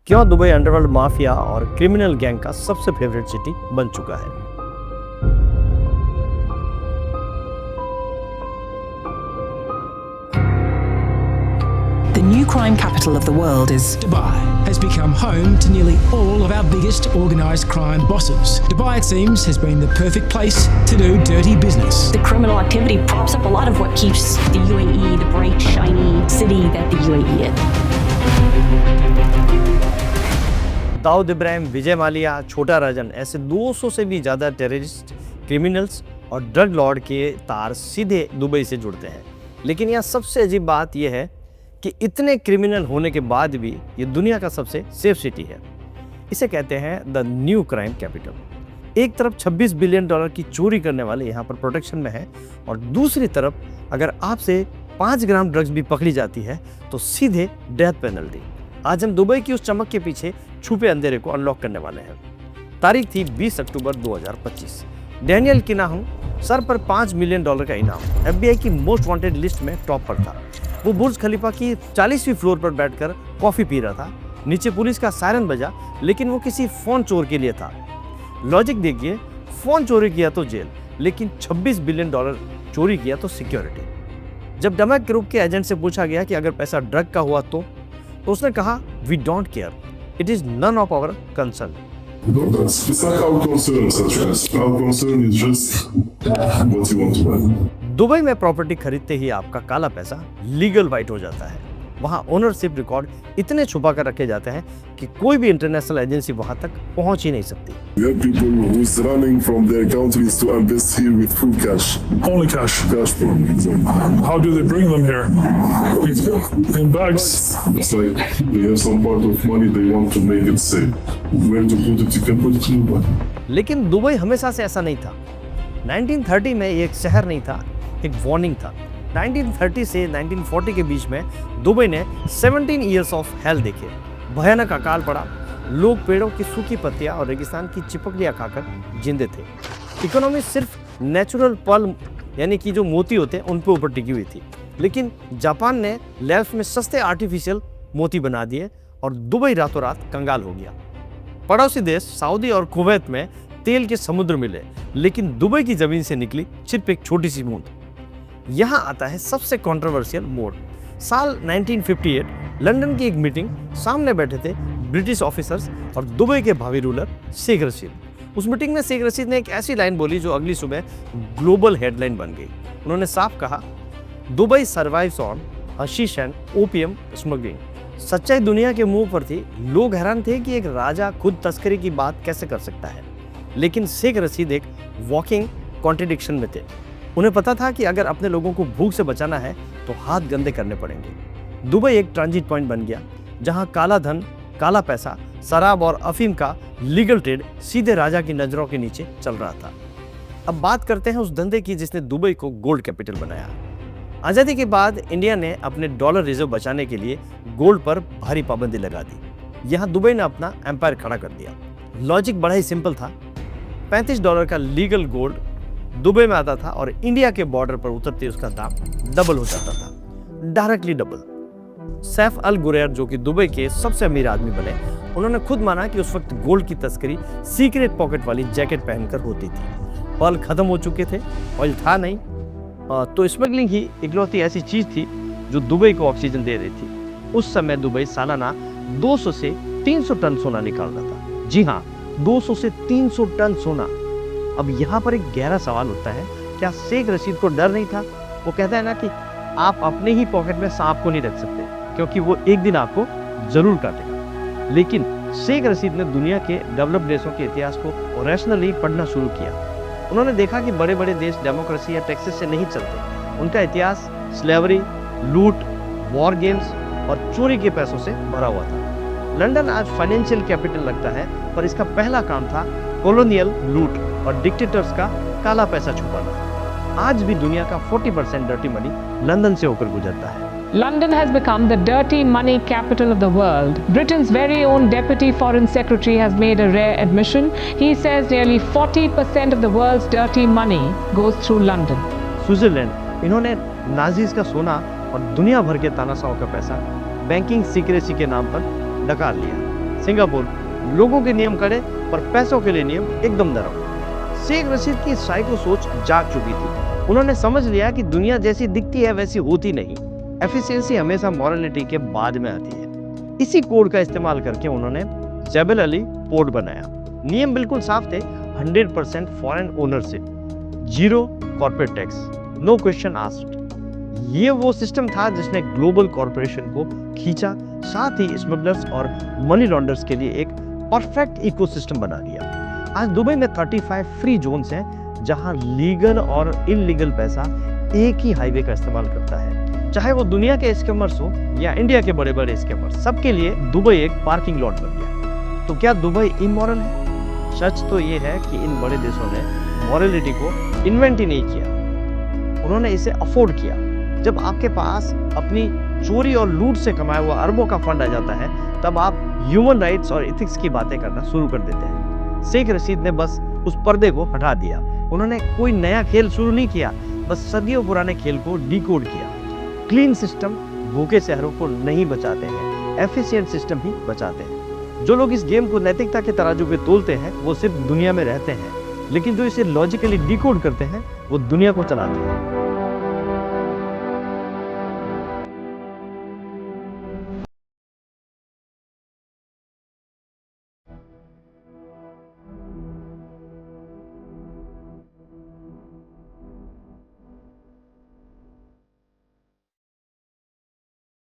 क्यों Dubai underworld mafia और criminal gang का सबसे फेवरेट सिटी बन चुका है। The new crime capital of the world is Dubai has become home to nearly all of our biggest organised crime bosses. Dubai, it seems, has been the perfect place to do dirty business. The criminal activity props up a lot of what keeps the UAE the bright, shiny city that the UAE is. Dawood Ibrahim, Vijay Mallya, छोटा राजन ऐसे 200 से भी ज़्यादा terrorist, criminals और drug Lord के तार सीधे Dubai से जुड़ते हैं। लेकिन यहाँ सबसे अजीब बात यह है कि इतने क्रिमिनल होने के बाद भी ये दुनिया का सबसे सेफ सिटी है। इसे कहते हैं द न्यू क्राइम कैपिटल। एक तरफ 26 बिलियन डॉलर की चोरी करने वाले यहाँ पर प्रोटेक्शन में हैं और दूसरी तरफ अगर आपसे 5 ग्राम ड्रग्स भी पकड़ी जाती है तो सीधे डेथ पेनल्टी। आज हम दुबई की उस चमक के पीछे छुपे अंधेरे को अनलॉक करने वाले हैं। तारीख थी 20 अक्टूबर 2025। डैनियल किनाहू सर पर $5 मिलियन का इनाम, FBI की मोस्ट वांटेड लिस्ट में टॉप पर था। वो बुर्ज खलीफा की 40वीं फ्लोर पर बैठकर कॉफी पी रहा था। नीचे पुलिस का सायरन बजा, लेकिन वो किसी फोन चोर के लिए था। लॉजिक देखिए, फोन चोरी किया तो जेल, लेकिन $26 बिलियन चोरी किया तो सिक्योरिटी। जब डमक ग्रुप के एजेंट से पूछा गया कि अगर पैसा ड्रग का हुआ तो उसने कहा, we don't care, it is none of our concern. It's like our concern, such as our concern is just what you want to buy. Dubai में प्रॉपर्टी खरीदते ही आपका काला पैसा लीगल वाइट हो जाता है। वहाँ ओनरशिप रिकॉर्ड इतने छुपा कर रखे जाते हैं कि कोई भी इंटरनेशनल एजेंसी वहाँ तक पहुँच ही नहीं सकती। We have people who's running from their countries to invest here with full cash. Only cash. Cash for them. How do they bring them here? In bags. It's like they have some part of money they want to make it safe. Where to put it? You can put it in Dubai. लेकिन Dubai हमेशा से ऐसा नहीं था। 1930 में ये एक शहर नहीं था, एक वार्निंग था। 1930 से 1940 के बीच में दुबई ने 17 ईयर्स ऑफ हेल देखे। भयानक अकाल पड़ा, लोग पेड़ों की सूखी पत्तियां और रेगिस्तान की चिपकलियां खाकर जिंदे थे। इकोनॉमी सिर्फ नेचुरल पर्ल यानी कि जो मोती होते हैं उन पे ऊपर टिकी हुई थी। लेकिन जापान ने लैब्स में सस्ते आर्टिफिशियल मोती बना दिए और दुबई रातों रात कंगाल हो गया। पड़ोसी देश सऊदी और कुवैत में तेल के समुद्र मिले, लेकिन दुबई की जमीन से निकली सिर्फ एक छोटी सी बूंद। यहाँ आता है सबसे कंट्रोवर्शियल मोड़। साल 1958 लंदन की एक मीटिंग, सामने बैठे थे ब्रिटिश ऑफिसर्स और दुबई के भावी रूलर शेख रशीद। उस मीटिंग में शेख रशीद ने एक ऐसी लाइन बोली जो अगली सुबह ग्लोबल हेडलाइन बन गई। उन्होंने साफ कहा, Dubai survives on hashish and opium smuggling. सच्चाई दुनिया के मुंह पर थी। लोग हैरान थे कि एक राजा खुद तस्करी की बात कैसे कर सकता है, लेकिन शेख रशीद एक वॉकिंग कॉन्ट्रडिक्शन में थे। उन्हें पता था कि अगर अपने लोगों को भूख से बचाना है तो हाथ गंदे करने पड़ेंगे। दुबई एक ट्रांजिट पॉइंट बन गया जहां काला धन, काला पैसा, शराब और अफीम का लीगल ट्रेड सीधे राजा की नजरों के नीचे चल रहा था। अब बात करते हैं उस धंधे की जिसने दुबई को गोल्ड कैपिटल बनाया। आज़ादी के बाद इंडिया ने अपने डॉलर रिजर्व बचाने के लिए गोल्ड पर भारी पाबंदी लगा दी। यहाँ दुबई ने अपना एम्पायर खड़ा कर दिया। लॉजिक बड़ा ही सिंपल था। $35 का लीगल गोल्ड दुबई में आता था और इंडिया के बॉर्डर पर उतरते उसका दाम डबल हो जाता था, डायरेक्टली डबल। सैफ अल गुरैर, जो कि दुबई के सबसे अमीर आदमी बने, उन्होंने खुद माना कि उस वक्त गोल्ड की तस्करी सीक्रेट पॉकेट वाली जैकेट पहनकर होती थी। पर्ल खत्म हो चुके थे, ऑयल था नहीं, तो स्मगलिंग ही इकलौती ऐसी चीज थी जो दुबई को ऑक्सीजन दे रही थी। उस समय दुबई सालाना 200 से 300 टन सोना निकाल रहा था। जी हाँ, 200 से 300 टन सोना। अब यहाँ पर एक गहरा सवाल उठता है, क्या शेख रशीद को डर नहीं था? वो कहता है ना कि आप अपने ही पॉकेट में सांप को नहीं रख सकते, क्योंकि वो एक दिन आपको जरूर काटेगा। लेकिन शेख रशीद ने दुनिया के डेवलप्ड देशों के इतिहास को रैशनली पढ़ना शुरू किया। उन्होंने देखा कि बड़े बड़े देश डेमोक्रेसी या टैक्सेस से नहीं चलते। उनका इतिहास स्लेवरी, लूट, वॉर गेम्स और चोरी के पैसों से भरा हुआ था। लंदन आज फाइनेंशियल कैपिटल लगता है, पर इसका पहला काम था कॉलोनियल लूट और डिक्टेटर्स का काला पैसा छुपाना। आज भी दुनिया का 40% डर्टी मनी लंदन से होकर गुजरता है। London has become the dirty money capital of the world. Britain's very own Deputy Foreign Secretary has made a rare admission. He says nearly 40% of the world's dirty money goes through London. Switzerland, इन्होंने Nazis का सोना और दुनिया भर के तानाशाहों का पैसा banking secrecy के नाम पर डकार लिया। सिंगापुर लोगों के नियम कड़े पर पैसों के लिए नियम एकदम नरम। शेख रशीद की साइको सोच जाग चुकी थी। उन्होंने समझ लिया कि दुनिया जैसी दिखती है वैसी होती नहीं। एफिशिएंसी हमेशा मॉरलिटी के बाद में आती है। इसी कोड का इस्तेमाल करके उन्होंने जेबल अली पोर्ट बनाया। नियम बिल्कुल साफ थे, 100% foreign ownership, 0 corporate tax, no question asked. ये वो सिस्टम था जिसने ग्लोबल कॉर्पोरेशन को खींचा, साथ ही स्मगलर्स और मनी लॉन्डर्स के लिए एक परफेक्ट इकोसिस्टम बना दिया। आज दुबई में 35 फ्री जोन्स हैं जहां लीगल और इलीगल पैसा एक ही हाईवे का इस्तेमाल करता है। चाहे वो दुनिया के स्कैमर्स हो या इंडिया के बड़े बड़े स्कैमर्स, सबके लिए दुबई एक पार्किंग लॉट बन गया। तो क्या दुबई इमोरल है? सच तो ये है कि इन बड़े देशों ने मॉरलिटी को इन्वेंट ही नहीं किया, उन्होंने इसे अफोर्ड किया। जब आपके पास अपनी चोरी और लूट से कमाया हुआ अरबों का फंड आ जाता है, तब आप ह्यूमन राइट्स और एथिक्स की बातें करना शुरू कर देते हैं। शेख रशीद ने बस उस पर्दे को हटा दिया। उन्होंने कोई नया खेल शुरू नहीं किया, बस सदियों पुराने खेल को डिकोड किया। क्लीन सिस्टम भूखे शहरों को नहीं बचाते हैं, एफिशिएंट सिस्टम ही बचाते हैं। जो लोग इस गेम को नैतिकता के तराजू पे तोलते हैं वो सिर्फ दुनिया में रहते हैं, लेकिन जो इसे लॉजिकली डिकोड करते हैं वो दुनिया को चलाते हैं।